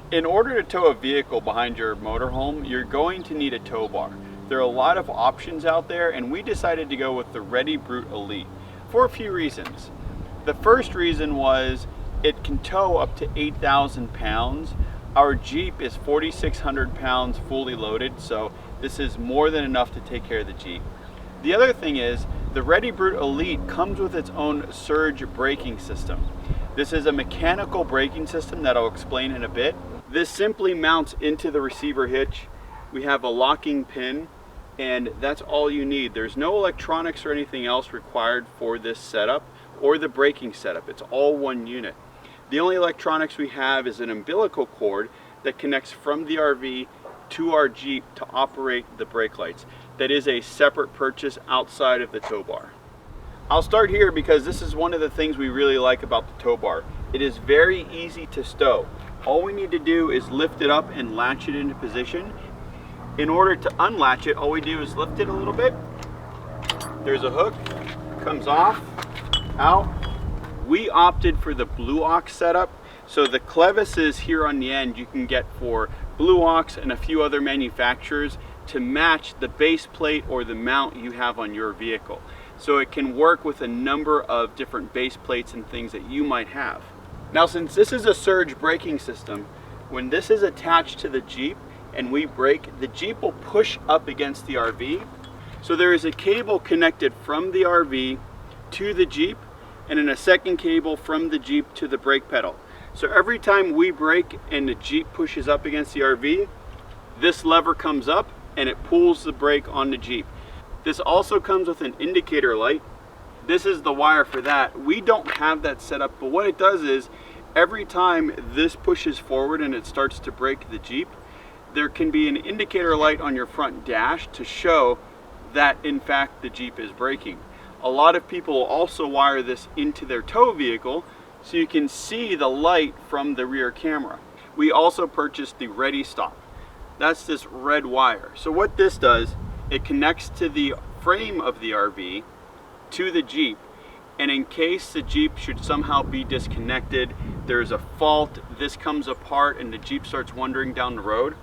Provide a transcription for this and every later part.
In order to tow a vehicle behind your motorhome, you're going to need a tow bar. There are a lot of options out there, and we decided to go with the Ready Brute Elite for a few reasons. The first reason was it can tow up to 8,000 pounds. Our Jeep is 4,600 pounds fully loaded, so this is more than enough to take care of the Jeep. The other thing is the Ready Brute Elite comes with its own surge braking system. This is a mechanical braking system that I'll explain in a bit. This simply mounts into the receiver hitch. We have a locking pin, and that's all you need. There's no electronics or anything else required for this setup or the braking setup. It's all one unit. The only electronics we have is an umbilical cord that connects from the RV to our Jeep to operate the brake lights. That is a separate purchase outside of the tow bar. I'll start here because this is one of the things we really like about the tow bar. It is very easy to stow. All we need to do is lift it up and latch it into position. In order to unlatch it, all we do is lift it a little bit. There's a hook, comes off, out. We opted for the Blue Ox setup, so the clevises here on the end you can get for Blue Ox and a few other manufacturers to match the base plate or the mount you have on your vehicle. So it can work with a number of different base plates and things that you might have. Now, since this is a surge braking system, when this is attached to the Jeep and we brake, the Jeep will push up against the RV. So there is a cable connected from the RV to the Jeep, and then a second cable from the Jeep to the brake pedal. So every time we brake and the Jeep pushes up against the RV, this lever comes up and it pulls the brake on the Jeep. This also comes with an indicator light. This is the wire for that. We don't have that set up, but what it does is every time this pushes forward and it starts to brake the Jeep, there can be an indicator light on your front dash to show that in fact the Jeep is braking. A lot of people also wire this into their tow vehicle so you can see the light from the rear camera. We also purchased the Ready Stop. That's this red wire. So what this does, it connects to the frame of the RV to the Jeep, and in case the Jeep should somehow be disconnected, there's a fault, this comes apart and the Jeep starts wandering down the road,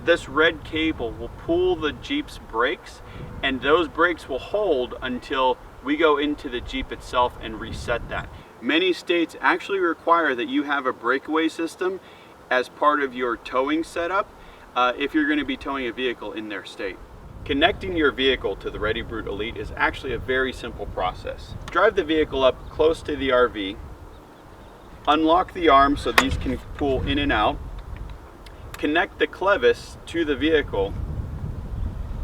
this red cable will pull the Jeep's brakes, and those brakes will hold until we go into the Jeep itself and reset that. Many states actually require that you have a breakaway system as part of your towing setup if you're going to be towing a vehicle in their state. Connecting your vehicle to the Ready Brute Elite is actually a very simple process. Drive the vehicle up close to the RV, unlock the arms so these can pull in and out, connect the clevis to the vehicle,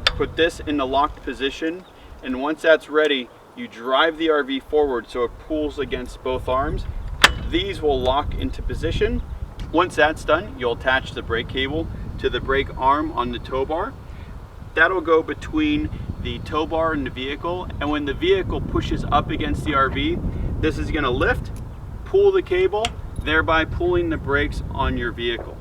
put this in the locked position, and once that's ready, you drive the RV forward so it pulls against both arms. These will lock into position. Once that's done, you'll attach the brake cable to the brake arm on the tow bar. That'll go between the tow bar and the vehicle, and when the vehicle pushes up against the RV, this is going to lift, pull the cable, thereby pulling the brakes on your vehicle.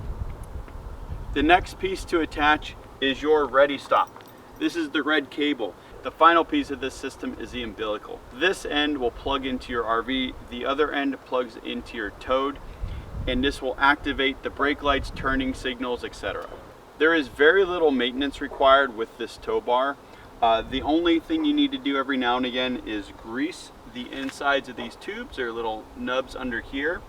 The next piece to attach is your Ready Stop. This is the red cable. The final piece of this system is the umbilical. This end will plug into your RV, the other end plugs into your towed, and this will activate the brake lights, turning signals, etc. There is very little maintenance required with this tow bar. The only thing you need to do every now and again is grease the insides of these tubes. There are little nubs under here.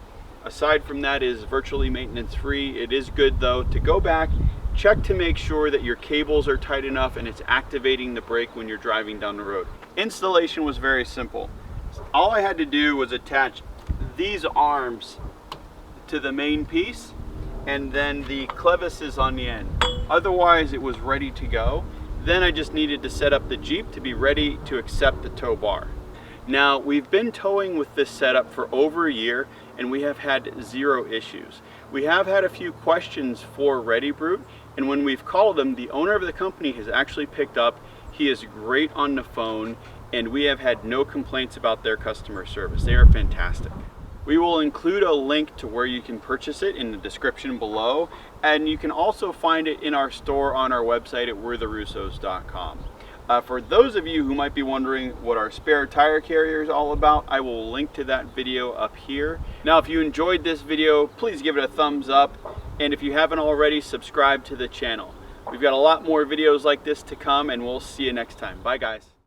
Aside from that, is virtually maintenance free. It is good though to go back, check to make sure that your cables are tight enough and it's activating the brake when you're driving down the road. Installation was very simple. All I had to do was attach these arms to the main piece and then the clevises on the end. Otherwise it was ready to go. Then I just needed to set up the Jeep to be ready to accept the tow bar. Now, we've been towing with this setup for over a year and we have had zero issues. We have had a few questions for Ready Brute, and when we've called him, the owner of the company has actually picked up. He is great on the phone and we have had no complaints about their customer service. They are fantastic. We will include a link to where you can purchase it in the description below, and you can also find it in our store on our website at we'retherussos.com. For those of you who might be wondering what our spare tire carrier is all about, I will link to that video up here. Now, if you enjoyed this video, please give it a thumbs up. And if you haven't already, subscribe to the channel. We've got a lot more videos like this to come, and we'll see you next time. Bye guys.